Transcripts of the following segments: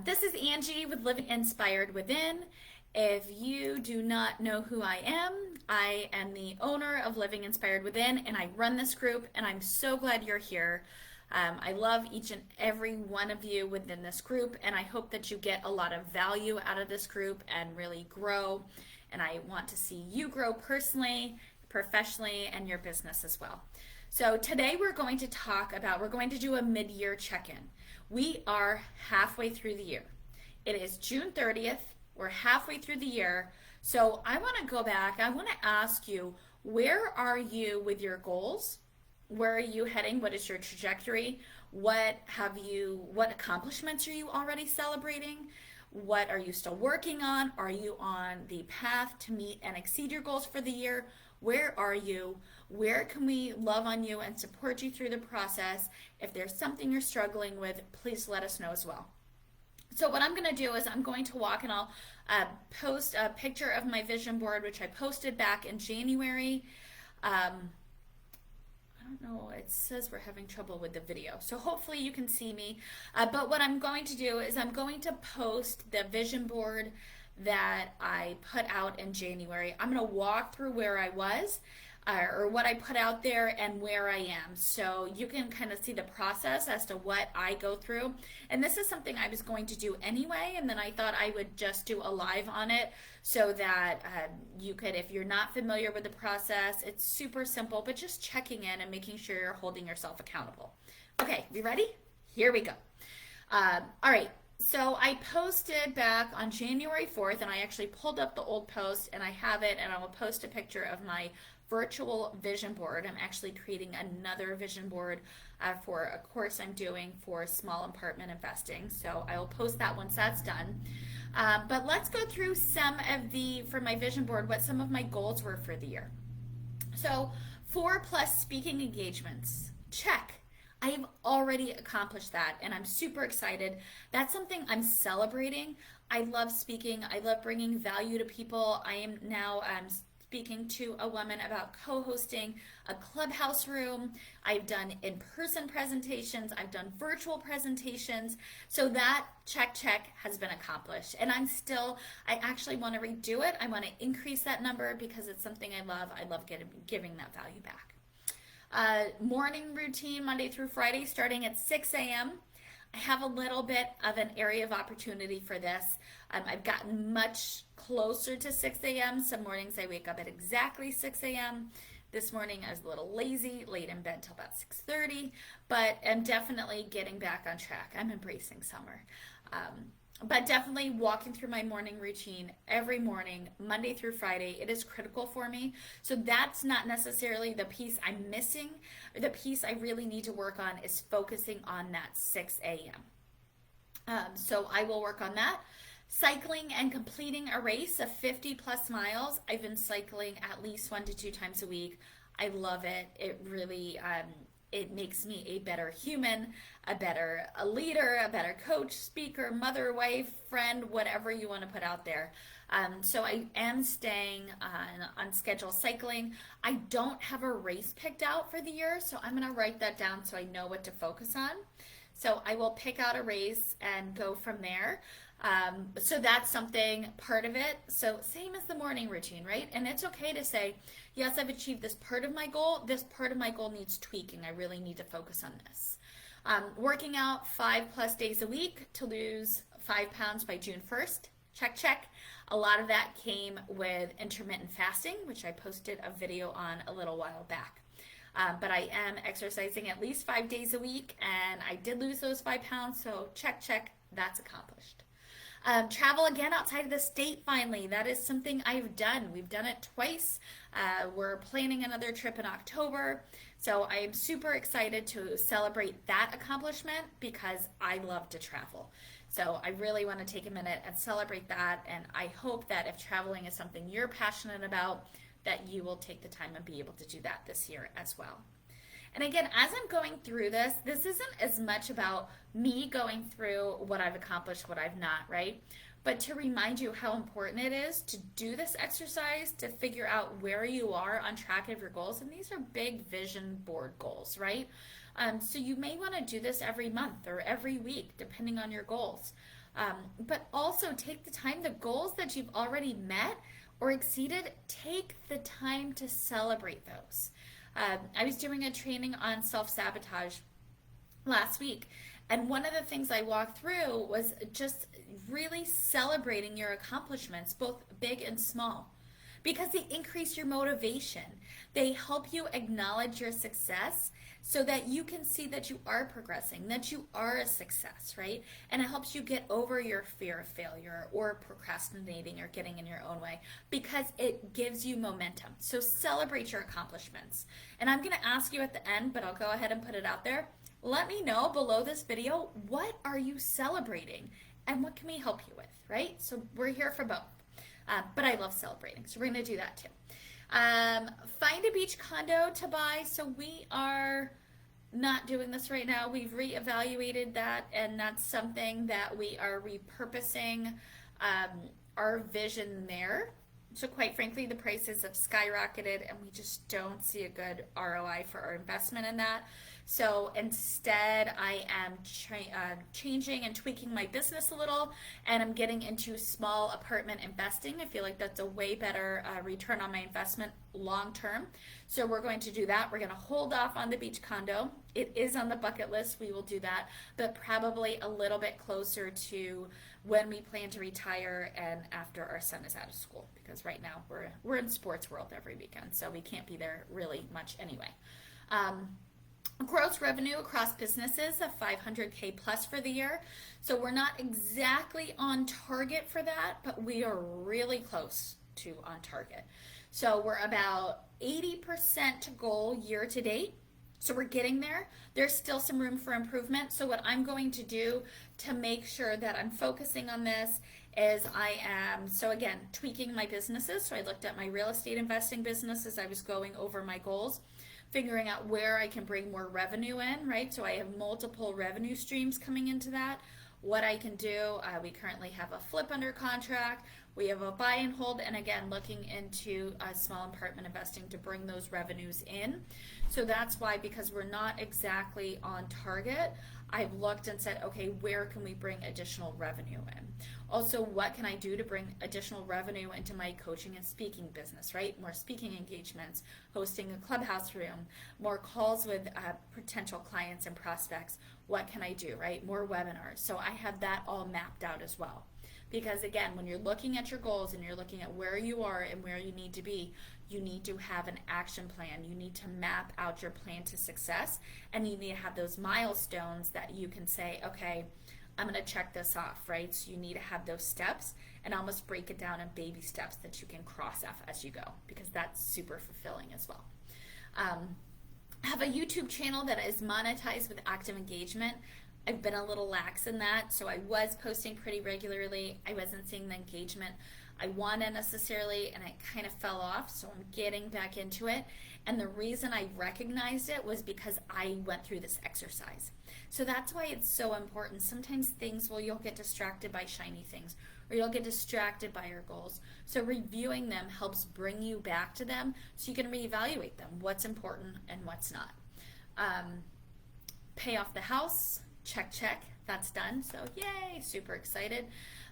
This is Angie with Living Inspired Within. If you do not know who I am the owner of Living Inspired Within, and I run this group, and I'm so glad you're here. I love each and every one of you within this group, and I hope that you get a lot of value out of this group and really grow. And I want to see you grow personally, professionally, and your business as well. So today we're going to do a mid-year check-in. We are halfway through the year. It is June 30th. We're halfway through the year. So I want to go back. I want to ask you, where are you with your goals? Where are you heading? What is your trajectory? What accomplishments are you already celebrating? What are you still working on? Are you on the path to meet and exceed your goals for the year? Where are you? Where can we love on you and support you through the process? If there's something you're struggling with, please let us know as well. So what I'm going to do is I'm going to walk and I'll post a picture of my vision board, which I posted back in January. I don't know, it says we're having trouble with the video. So hopefully you can see me. But what I'm going to do is I'm going to post the vision board that I put out in January. I'm going to walk through where I was or what I put out there and where I am. So you can kind of see the process as to what I go through. And this is something I was going to do anyway, and then I thought I would just do a live on it so that you could, if you're not familiar with the process, it's super simple, but just checking in and making sure you're holding yourself accountable. Okay, you ready? Here we go. All right. So I posted back on January 4th, and I actually pulled up the old post, and I have it, and I will post a picture of my virtual vision board. I'm actually creating another vision board for a course I'm doing for small apartment investing. So I will post that once that's done. But let's go through for my vision board, what some of my goals were for the year. So 4+ speaking engagements, check. I've already accomplished that, and I'm super excited. That's something I'm celebrating. I love speaking. I love bringing value to people. I am now speaking to a woman about co-hosting a clubhouse room. I've done in-person presentations. I've done virtual presentations. So that check has been accomplished. And I actually want to redo it. I want to increase that number because it's something I love. I love giving that value back. Morning routine Monday through Friday starting at 6 a.m. I have a little bit of an area of opportunity for this. I've gotten much closer to 6 a.m. Some mornings I wake up at exactly 6 a.m. This morning I was a little lazy, laid in bed till about 6:30, but I'm definitely getting back on track. I'm embracing summer. But definitely walking through my morning routine every morning, Monday through Friday, it is critical for me. So that's not necessarily the piece I'm missing. The piece I really need to work on is focusing on that 6 a.m. So I will work on that. Cycling and completing a race of 50+ miles. I've been cycling at least 1 to 2 times a week. I love it. It really it makes me a better human, a leader, a better coach, speaker, mother, wife, friend, whatever you want to put out there. So I am staying on schedule cycling. I don't have a race picked out for the year, so I'm going to write that down so I know what to focus on. So I will pick out a race and go from there. So that's something, part of it. So same as the morning routine, right? And it's okay to say, yes, I've achieved this part of my goal. This part of my goal needs tweaking. I really need to focus on this. Working out 5+ days a week to lose 5 pounds by June 1st. Check. A lot of that came with intermittent fasting, which I posted a video on a little while back. But I am exercising at least 5 days a week, and I did lose those 5 pounds, so check, that's accomplished. Travel again outside of the state finally. That is something I've done. We've done it twice. We're planning another trip in October. So I am super excited to celebrate that accomplishment because I love to travel. So I really want to take a minute and celebrate that. And I hope that if traveling is something you're passionate about, that you will take the time and be able to do that this year as well. And again, as I'm going through this isn't as much about me going through what I've accomplished, what I've not, right? But to remind you how important it is to do this exercise, to figure out where you are on track of your goals. And these are big vision board goals, right? So you may want to do this every month or every week, depending on your goals. But also take the time, the goals that you've already met or exceeded, take the time to celebrate those. I was doing a training on self-sabotage last week, and one of the things I walked through was just really celebrating your accomplishments, both big and small, because they increase your motivation. They help you acknowledge your success so that you can see that you are progressing, that you are a success, right? And it helps you get over your fear of failure or procrastinating or getting in your own way because it gives you momentum. So celebrate your accomplishments. And I'm going to ask you at the end, but I'll go ahead and put it out there. Let me know below this video, what are you celebrating and what can we help you with, right? So we're here for both. But I love celebrating, so we're going to do that too. Find a beach condo to buy. So we are not doing this right now. We've reevaluated that, and that's something that we are repurposing our vision there. So quite frankly, the prices have skyrocketed and we just don't see a good ROI for our investment in that. So instead, I am changing and tweaking my business a little, and I'm getting into small apartment investing. I feel like that's a way better return on my investment long term. So we're going to do that. We're going to hold off on the beach condo. It is on the bucket list. We will do that, but probably a little bit closer to when we plan to retire and after our son is out of school, because right now we're in sports world every weekend, so we can't be there really much anyway. Gross revenue across businesses of 500K plus for the year. So we're not exactly on target for that, but we are really close to on target. So we're about 80% to goal year to date. So we're getting there. There's still some room for improvement. So what I'm going to do to make sure that I'm focusing on this is I am, so again, tweaking my businesses. So I looked at my real estate investing business as I was going over my goals, figuring out where I can bring more revenue in, right? So I have multiple revenue streams coming into that. What I can do, we currently have a flip under contract. We have a buy and hold, and again, looking into small apartment investing to bring those revenues in. So that's why, because we're not exactly on target, I've looked and said, okay, where can we bring additional revenue in? Also, what can I do to bring additional revenue into my coaching and speaking business, right? More speaking engagements, hosting a clubhouse room, more calls with potential clients and prospects. What can I do, right? More webinars. So I have that all mapped out as well. Because again, when you're looking at your goals and you're looking at where you are and where you need to be, you need to have an action plan. You need to map out your plan to success, and you need to have those milestones that you can say, okay, I'm going to check this off, right? So you need to have those steps and almost break it down in baby steps that you can cross off as you go, because that's super fulfilling as well. I have a YouTube channel that is monetized with active engagement. I've been a little lax in that, so I was posting pretty regularly. I wasn't seeing the engagement I wanted necessarily, and it kind of fell off, so I'm getting back into it. And the reason I recognized it was because I went through this exercise. So that's why it's so important. Sometimes things, well, you'll get distracted by shiny things, or you'll get distracted by your goals. So reviewing them helps bring you back to them so you can reevaluate them, what's important and what's not. Pay off the house, check, that's done. So yay, super excited.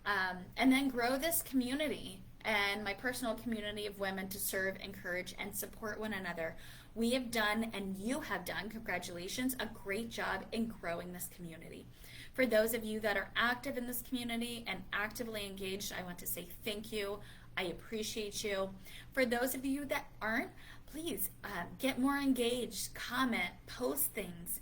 And then grow this community and my personal community of women to serve, encourage, and support one another. We have done, and you have done, congratulations, a great job in growing this community. For those of you that are active in this community and actively engaged, I want to say thank you. I appreciate you. For those of you that aren't, please get more engaged, comment, post things.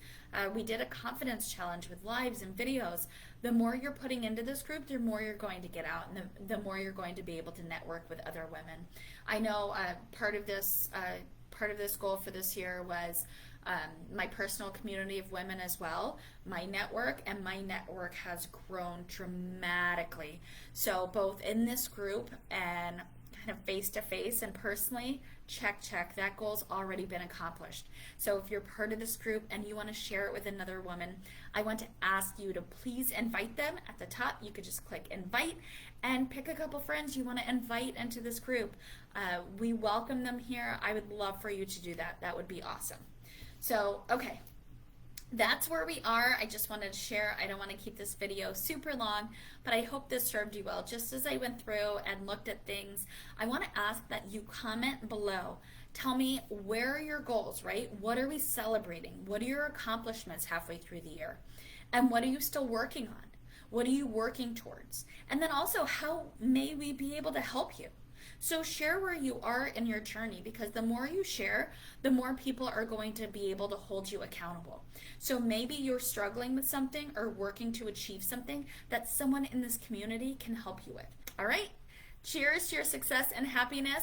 We did a confidence challenge with lives and videos. The more you're putting into this group, the more you're going to get out, and the more you're going to be able to network with other women. I know part of this goal for this year was my personal community of women as well, my network, and my network has grown dramatically. So both in this group and kind of face-to-face and personally, check, that goal's already been accomplished. So if you're part of this group and you want to share it with another woman, I want to ask you to please invite them. At the top, you could just click invite and pick a couple friends you want to invite into this group. We welcome them here. I would love for you to do that. That would be awesome. So, okay, that's where we are. I just wanted to share. I don't want to keep this video super long, but I hope this served you well. Just as I went through and looked at things, I want to ask that you comment below. Tell me, where are your goals, right? What are we celebrating? What are your accomplishments halfway through the year? And what are you still working on? What are you working towards? And then also, how may we be able to help you? So share where you are in your journey, because the more you share, the more people are going to be able to hold you accountable. So maybe you're struggling with something or working to achieve something that someone in this community can help you with. All right? Cheers to your success and happiness.